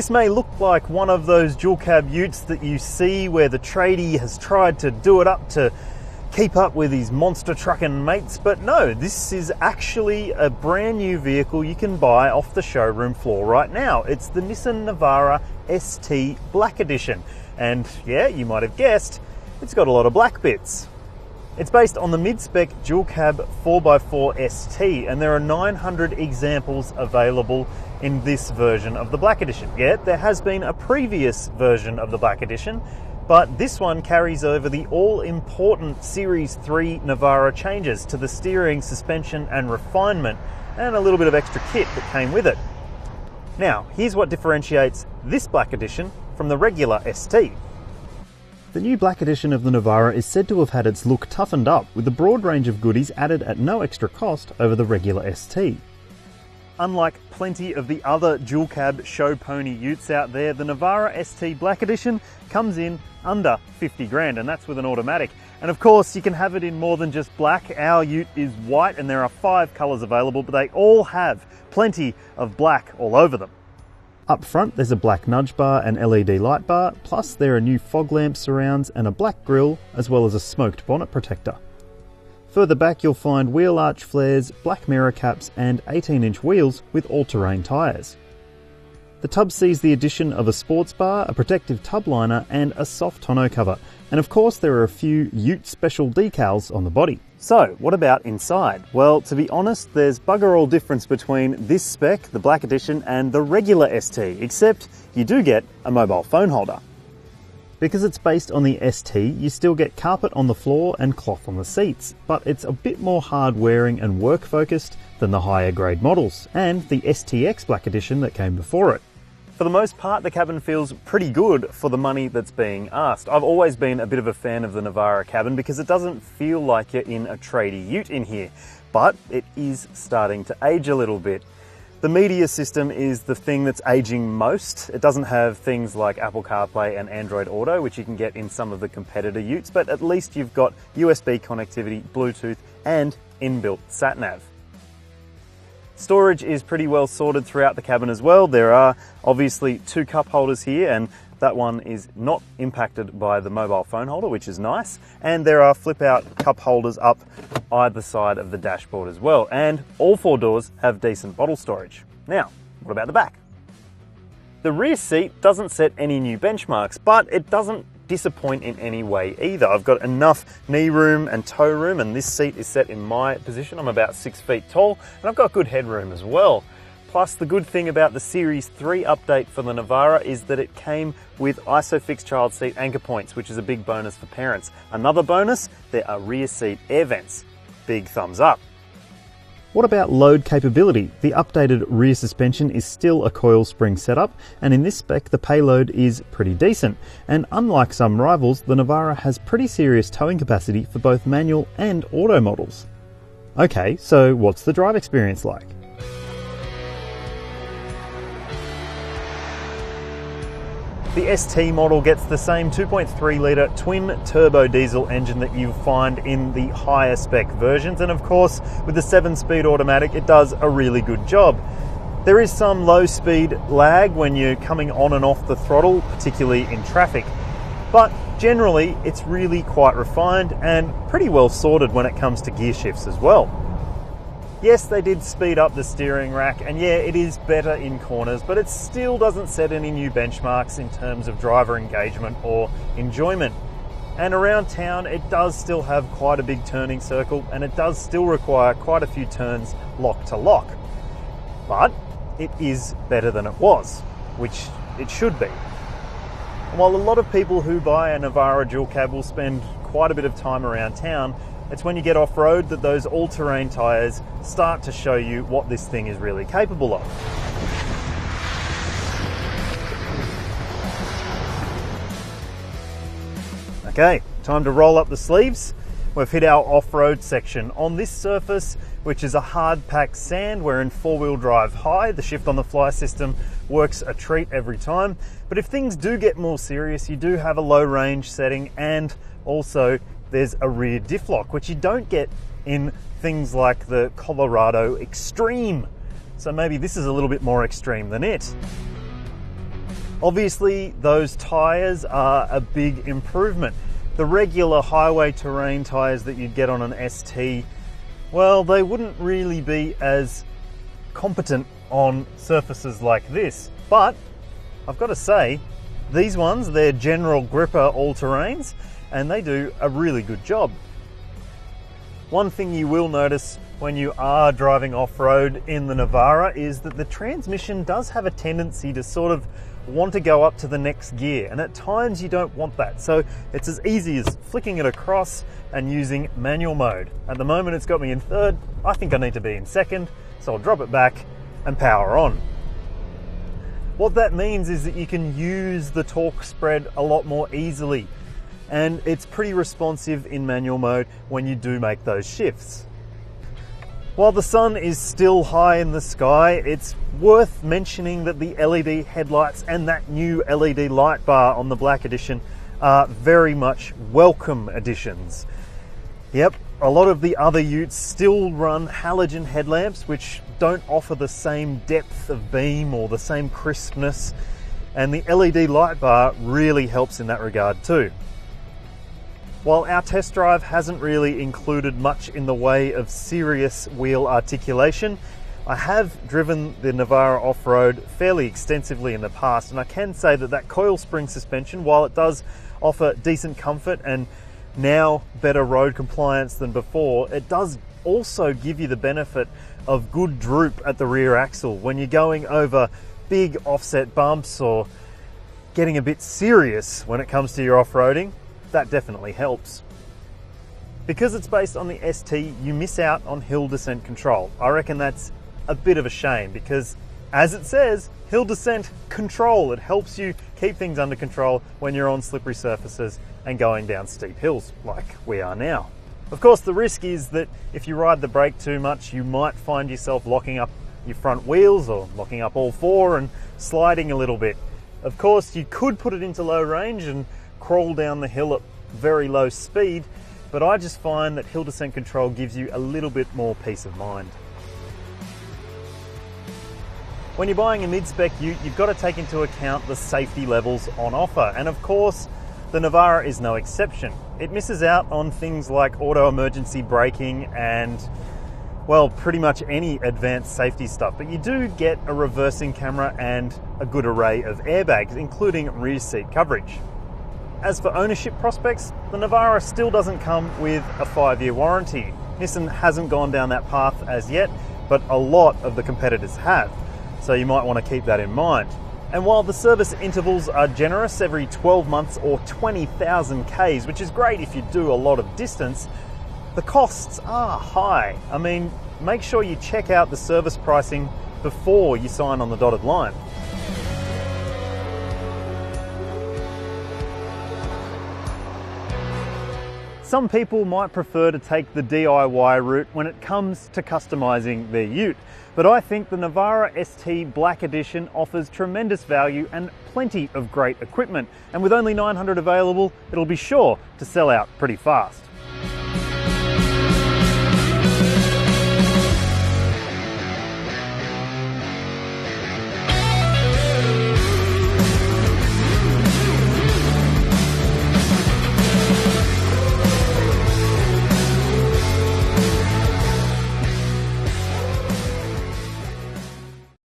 This may look like one of those dual cab utes that you see where the tradie has tried to do it up to keep up with his monster trucking mates, but no, this is actually a brand new vehicle you can buy off the showroom floor right now. It's the Nissan Navara ST Black Edition, and yeah, you might have guessed, it's got a lot of black bits. It's based on the mid-spec dual cab 4x4 ST, and there are 900 examples available in this version of the Black Edition. Yet there has been a previous version of the Black Edition, but this one carries over the all-important Series 3 Navara changes to the steering, suspension and refinement, and a little bit of extra kit that came with it. Now, here's what differentiates this Black Edition from the regular ST. The new Black Edition of the Navara is said to have had its look toughened up with a broad range of goodies added at no extra cost over the regular ST. Unlike plenty of the other dual cab show pony utes out there, the Navara ST Black Edition comes in under 50 grand, and that's with an automatic. And of course, you can have it in more than just black. Our ute is white and there are 5 colours available, but they all have plenty of black all over them. Up front, there's a black nudge bar and LED light bar, plus there are new fog lamp surrounds and a black grille, as well as a smoked bonnet protector. Further back, you'll find wheel arch flares, black mirror caps and 18-inch wheels with all-terrain tyres. The tub sees the addition of a sports bar, a protective tub liner and a soft tonneau cover. And of course, there are a few ute special decals on the body. So, what about inside? Well, to be honest, there's bugger all difference between this spec, the Black Edition, and the regular ST, except you do get a mobile phone holder. Because it's based on the ST, you still get carpet on the floor and cloth on the seats, but it's a bit more hard-wearing and work-focused than the higher-grade models, and the STX Black Edition that came before it. For the most part, the cabin feels pretty good for the money that's being asked. I've always been a bit of a fan of the Navara cabin because it doesn't feel like you're in a tradie ute in here, but it is starting to age a little bit. The media system is the thing that's aging most. It doesn't have things like Apple CarPlay and Android Auto, which you can get in some of the competitor utes, but at least you've got USB connectivity, Bluetooth, and inbuilt sat-nav. Storage is pretty well sorted throughout the cabin as well. There are obviously 2 cup holders here, and that one is not impacted by the mobile phone holder, which is nice. And there are flip-out cup holders up either side of the dashboard as well. And all 4 doors have decent bottle storage. Now, what about the back? The rear seat doesn't set any new benchmarks, but it doesn't disappoint in any way either. I've got enough knee room and toe room, and this seat is set in my position. I'm about 6 feet tall, and I've got good headroom as well. Plus, the good thing about the Series 3 update for the Navara is that it came with ISOFIX child seat anchor points, which is a big bonus for parents. Another bonus, there are rear seat air vents. Big thumbs up. What about load capability? The updated rear suspension is still a coil spring setup, and in this spec the payload is pretty decent. And unlike some rivals, the Navara has pretty serious towing capacity for both manual and auto models. Okay, so what's the drive experience like? The ST model gets the same 2.3 litre twin turbo diesel engine that you find in the higher spec versions, and of course with the 7-speed automatic it does a really good job. There is some low speed lag when you're coming on and off the throttle, particularly in traffic, but generally it's really quite refined and pretty well sorted when it comes to gear shifts as well. Yes, they did speed up the steering rack, and yeah, it is better in corners, but it still doesn't set any new benchmarks in terms of driver engagement or enjoyment. And around town, it does still have quite a big turning circle, and it does still require quite a few turns lock to lock. But it is better than it was, which it should be. And while a lot of people who buy a Navara dual cab will spend quite a bit of time around town, it's when you get off-road that those all-terrain tyres start to show you what this thing is really capable of. Okay, time to roll up the sleeves. We've hit our off-road section. On this surface, which is a hard-packed sand, we're in 4-wheel drive high. The shift on the fly system works a treat every time. But if things do get more serious, you do have a low range setting, and also there's a rear diff lock, which you don't get in things like the Colorado Extreme. So maybe this is a little bit more extreme than it. Obviously, those tyres are a big improvement. The regular highway terrain tyres that you'd get on an ST, well, they wouldn't really be as competent on surfaces like this. But I've got to say, these ones, they're general gripper all-terrains, and they do a really good job. One thing you will notice when you are driving off-road in the Navara is that the transmission does have a tendency to sort of want to go up to the next gear, and at times you don't want that. So it's as easy as flicking it across and using manual mode. At the moment it's got me in third. I think I need to be in second, so I'll drop it back and power on. What that means is that you can use the torque spread a lot more easily, and it's pretty responsive in manual mode when you do make those shifts. While the sun is still high in the sky, it's worth mentioning that the LED headlights and that new LED light bar on the Black Edition are very much welcome additions. Yep, a lot of the other utes still run halogen headlamps, which don't offer the same depth of beam or the same crispness, and the LED light bar really helps in that regard too. While our test drive hasn't really included much in the way of serious wheel articulation, I have driven the Navara off-road fairly extensively in the past, and I can say that that coil spring suspension, while it does offer decent comfort and now better road compliance than before, it does also give you the benefit of good droop at the rear axle when you're going over big offset bumps or getting a bit serious when it comes to your off-roading. That definitely helps. Because it's based on the ST, you miss out on hill descent control. I reckon that's a bit of a shame because, as it says, hill descent control. It helps you keep things under control when you're on slippery surfaces and going down steep hills like we are now. Of course, the risk is that if you ride the brake too much, you might find yourself locking up your front wheels or locking up all four and sliding a little bit. Of course, you could put it into low range and crawl down the hill at very low speed, but I just find that hill descent control gives you a little bit more peace of mind. When you're buying a mid-spec ute, you've got to take into account the safety levels on offer, and of course the Navara is no exception. It misses out on things like auto emergency braking and, well, pretty much any advanced safety stuff, but you do get a reversing camera and a good array of airbags, including rear seat coverage. As for ownership prospects, the Navara still doesn't come with a 5-year warranty. Nissan hasn't gone down that path as yet, but a lot of the competitors have, so you might want to keep that in mind. And while the service intervals are generous, every 12 months or 20,000 Ks, which is great if you do a lot of distance, the costs are high. I mean, make sure you check out the service pricing before you sign on the dotted line. Some people might prefer to take the DIY route when it comes to customizing their ute, but I think the Navara ST Black Edition offers tremendous value and plenty of great equipment, and with only 900 available, it'll be sure to sell out pretty fast.